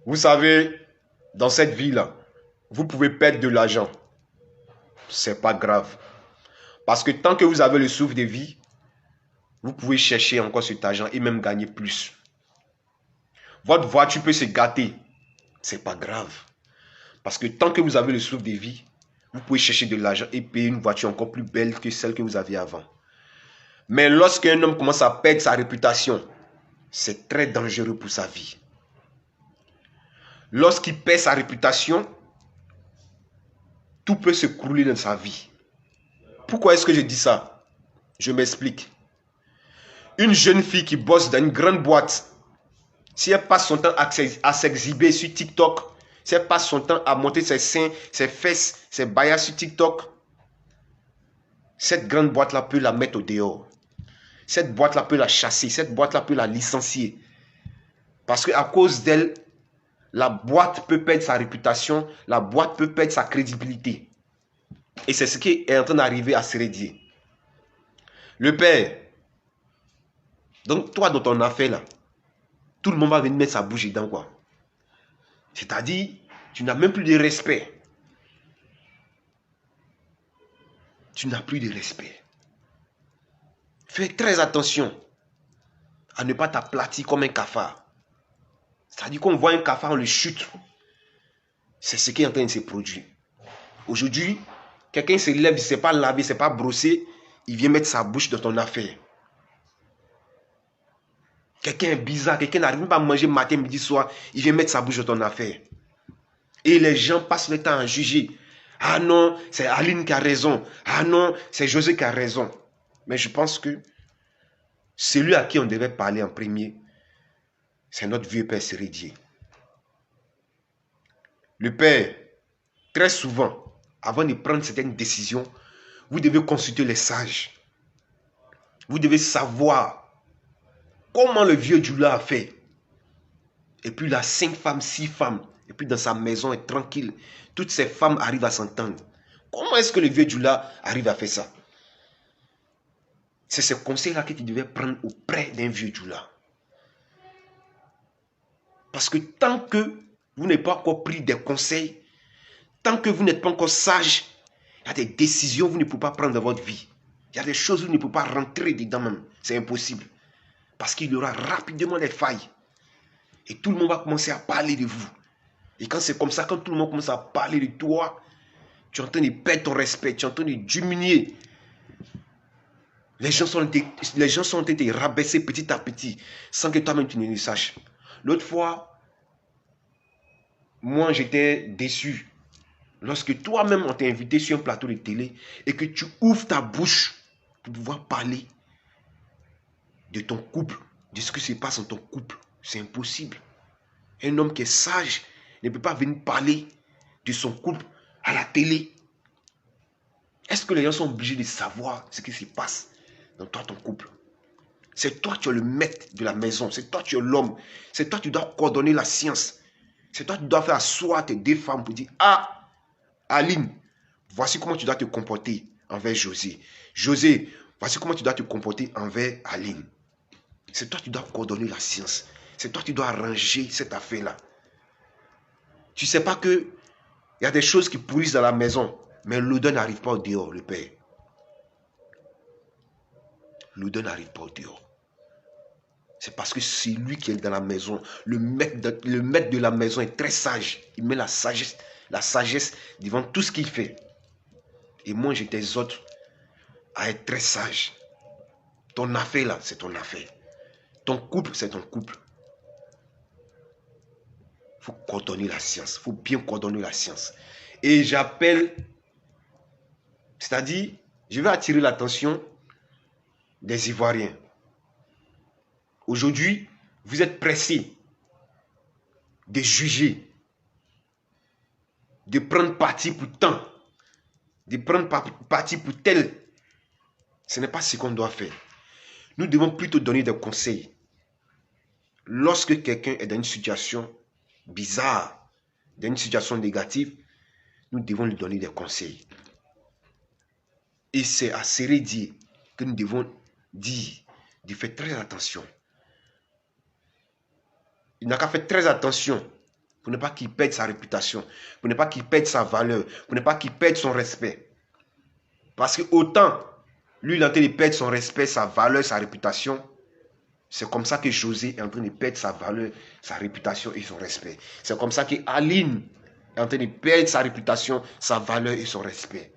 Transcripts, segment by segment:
Vous savez, dans cette vie-là, vous pouvez perdre de l'argent. C'est pas grave. Parce que tant que vous avez le souffle de vie, vous pouvez chercher encore cet argent et même gagner plus. Votre voiture peut se gâter. C'est pas grave. Parce que tant que vous avez le souffle de vie, vous pouvez chercher de l'argent et payer une voiture encore plus belle que celle que vous aviez avant. Mais lorsqu'un homme commence à perdre sa réputation, c'est très dangereux pour sa vie. Lorsqu'il perd sa réputation, tout peut se crouler dans sa vie. Pourquoi est-ce que je dis ça? Je m'explique. Une jeune fille qui bosse dans une grande boîte, si elle passe son temps à s'exhiber sur TikTok, si elle passe son temps à monter ses seins, ses fesses, ses baillards sur TikTok, cette grande boîte-là peut la mettre au dehors. Cette boîte-là peut la chasser. Cette boîte-là peut la licencier. Parce qu'à cause d'elle, la boîte peut perdre sa réputation. La boîte peut perdre sa crédibilité. Et c'est ce qui est en train d'arriver à Sérédier. Le père, donc toi dans ton affaire là, tout le monde va venir mettre sa bouche dedans quoi. C'est-à-dire, tu n'as même plus de respect. Tu n'as plus de respect. Fais très attention à ne pas t'aplatir comme un cafard. C'est-à-dire qu'on voit un cafard, on le chute. C'est ce qui est en train de se produire. Aujourd'hui, quelqu'un se lève, il ne s'est pas lavé, il ne s'est pas brossé, il vient mettre sa bouche dans ton affaire. Quelqu'un est bizarre, quelqu'un n'arrive pas à manger matin, midi, soir, il vient mettre sa bouche dans ton affaire. Et les gens passent le temps à juger. Ah non, c'est Aline qui a raison. Ah non, c'est José qui a raison. Mais je pense que celui à qui on devait parler en premier, c'est notre vieux père Sérédier. Le père, très souvent, avant de prendre certaines décisions, vous devez consulter les sages. Vous devez savoir comment le vieux Djoula a fait. Et puis il a 5 femmes, 6 femmes. Et puis dans sa maison, est tranquille. Toutes ces femmes arrivent à s'entendre. Comment est-ce que le vieux Djoula arrive à faire ça? C'est ce conseil-là que tu devais prendre auprès d'un vieux Djoula. Parce que tant que vous n'avez pas encore pris des conseils, tant que vous n'êtes pas encore sage, il y a des décisions que vous ne pouvez pas prendre dans votre vie. Il y a des choses où vous ne pouvez pas rentrer dedans même. C'est impossible. Parce qu'il y aura rapidement des failles. Et tout le monde va commencer à parler de vous. Et quand c'est comme ça, quand tout le monde commence à parler de toi, tu es en train de perdre ton respect, tu es en train de diminuer. Les gens sont en train de te rabaisser petit à petit, sans que toi-même tu ne le saches. L'autre fois, moi j'étais déçu. Lorsque toi-même on t'a invité sur un plateau de télé et que tu ouvres ta bouche pour pouvoir parler de ton couple, de ce qui se passe dans ton couple, c'est impossible. Un homme qui est sage ne peut pas venir parler de son couple à la télé. Est-ce que les gens sont obligés de savoir ce qui se passe dans toi, ton couple? C'est toi qui es le maître de la maison. C'est toi qui es l'homme. C'est toi qui dois coordonner la science. C'est toi qui dois faire asseoir tes 2 femmes pour dire, ah, Aline, voici comment tu dois te comporter envers José. José, voici comment tu dois te comporter envers Aline. C'est toi qui dois coordonner la science. C'est toi qui dois arranger cette affaire-là. Tu ne sais pas qu'il y a des choses qui pourrissent dans la maison, mais l'odeur n'arrive pas au dehors, le père. L'odeur n'arrive pas au dehors. C'est parce que c'est lui qui est dans la maison. Le maître de la maison est très sage. Il met la sagesse devant tout ce qu'il fait. Et moi, je t'exhorte à être très sage. Ton affaire là, c'est ton affaire. Ton couple, c'est ton couple. Il faut coordonner la science. Il faut bien coordonner la science. Et j'appelle, c'est-à-dire, je vais attirer l'attention des Ivoiriens. Aujourd'hui, vous êtes pressés de juger, de prendre parti pour tant, de prendre parti pour tel. Ce n'est pas ce qu'on doit faire. Nous devons plutôt donner des conseils. Lorsque quelqu'un est dans une situation bizarre, dans une situation négative, nous devons lui donner des conseils. Et c'est à Sérédier que nous devons dire de faire très attention. Il n'a qu'à faire très attention Pour ne pas qu'il perde sa réputation. Pour ne pas qu'il perde sa valeur. Pour ne pas qu'il perde son respect. Parce que autant, lui, il est en train de perdre son respect, sa valeur, sa réputation. C'est comme ça que José est en train de perdre sa valeur, sa réputation et son respect. C'est comme ça que Aline est en train de perdre sa réputation, sa valeur et son respect.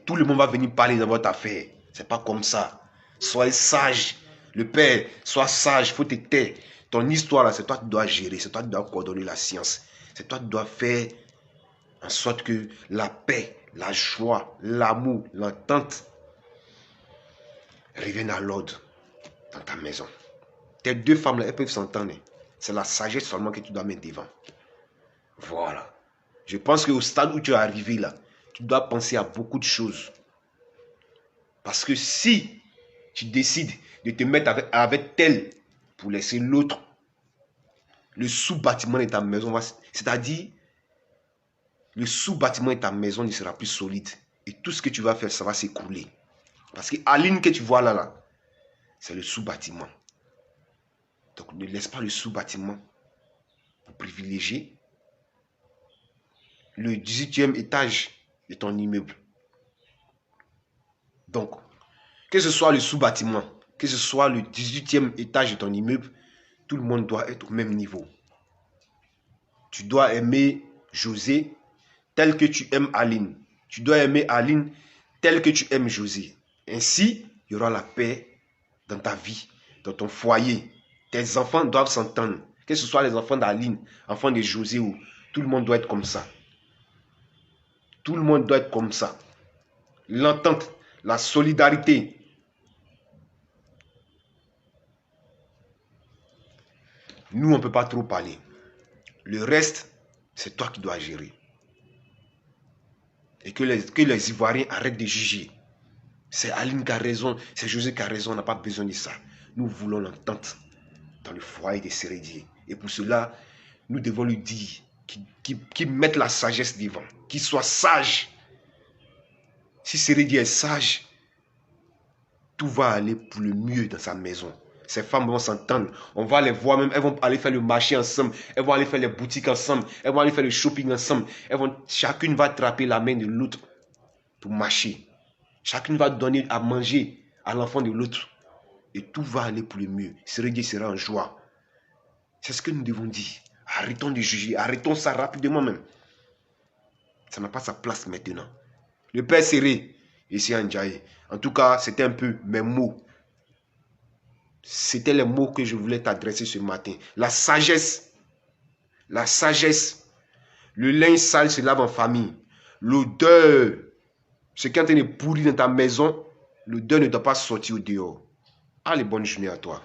Tout le monde va venir parler dans votre affaire. C'est pas comme ça. Soyez sage. Le père, sois sage, il faut te taire. Ton histoire, là, c'est toi qui dois gérer, c'est toi qui dois coordonner la science. C'est toi qui dois faire en sorte que la paix, la joie, l'amour, l'entente reviennent à l'ordre dans ta maison. Tes deux femmes, là, elles peuvent s'entendre. C'est la sagesse seulement que tu dois mettre devant. Voilà. Je pense qu'au stade où tu es arrivé, là, tu dois penser à beaucoup de choses. Parce que si tu décides de te mettre avec tel pour laisser l'autre, le sous-bâtiment de ta maison, c'est-à-dire le sous-bâtiment de ta maison ne sera plus solide. Et tout ce que tu vas faire, ça va s'écrouler. Parce que Aline que tu vois là, c'est le sous-bâtiment. Donc ne laisse pas le sous-bâtiment pour privilégier le 18e étage de ton immeuble. Donc, que ce soit le sous-bâtiment, que ce soit le 18e étage de ton immeuble, tout le monde doit être au même niveau. Tu dois aimer José tel que tu aimes Aline. Tu dois aimer Aline tel que tu aimes José. Ainsi, il y aura la paix dans ta vie, dans ton foyer. Tes enfants doivent s'entendre. Que ce soit les enfants d'Aline, enfants de José, ou tout le monde doit être comme ça. Tout le monde doit être comme ça. L'entente, la solidarité. Nous, on ne peut pas trop parler. Le reste, c'est toi qui dois gérer. Et que les Ivoiriens arrêtent de juger. C'est Aline qui a raison, c'est José qui a raison, on n'a pas besoin de ça. Nous voulons l'entente dans le foyer des Sérédiers. Et pour cela, nous devons lui dire qu'il mette la sagesse devant, qu'il soit sage. Si Sérédier est sage, tout va aller pour le mieux dans sa maison. Ces femmes vont s'entendre. On va les voir même. Elles vont aller faire le marché ensemble. Elles vont aller faire les boutiques ensemble. Elles vont aller faire le shopping ensemble. Chacune va attraper la main de l'autre pour marcher. Chacune va donner à manger à l'enfant de l'autre. Et tout va aller pour le mieux. Sérédier sera en joie. C'est ce que nous devons dire. Arrêtons de juger. Arrêtons ça rapidement même. Ça n'a pas sa place maintenant. Le père Séré, ici à Ndiaye. En tout cas, c'était un peu mes mots. C'était les mots que je voulais t'adresser ce matin. La sagesse. La sagesse. Le linge sale se lave en famille. L'odeur. Ce qui est en train de pourrir dans ta maison, l'odeur ne doit pas sortir au dehors. Allez, bonne journée à toi.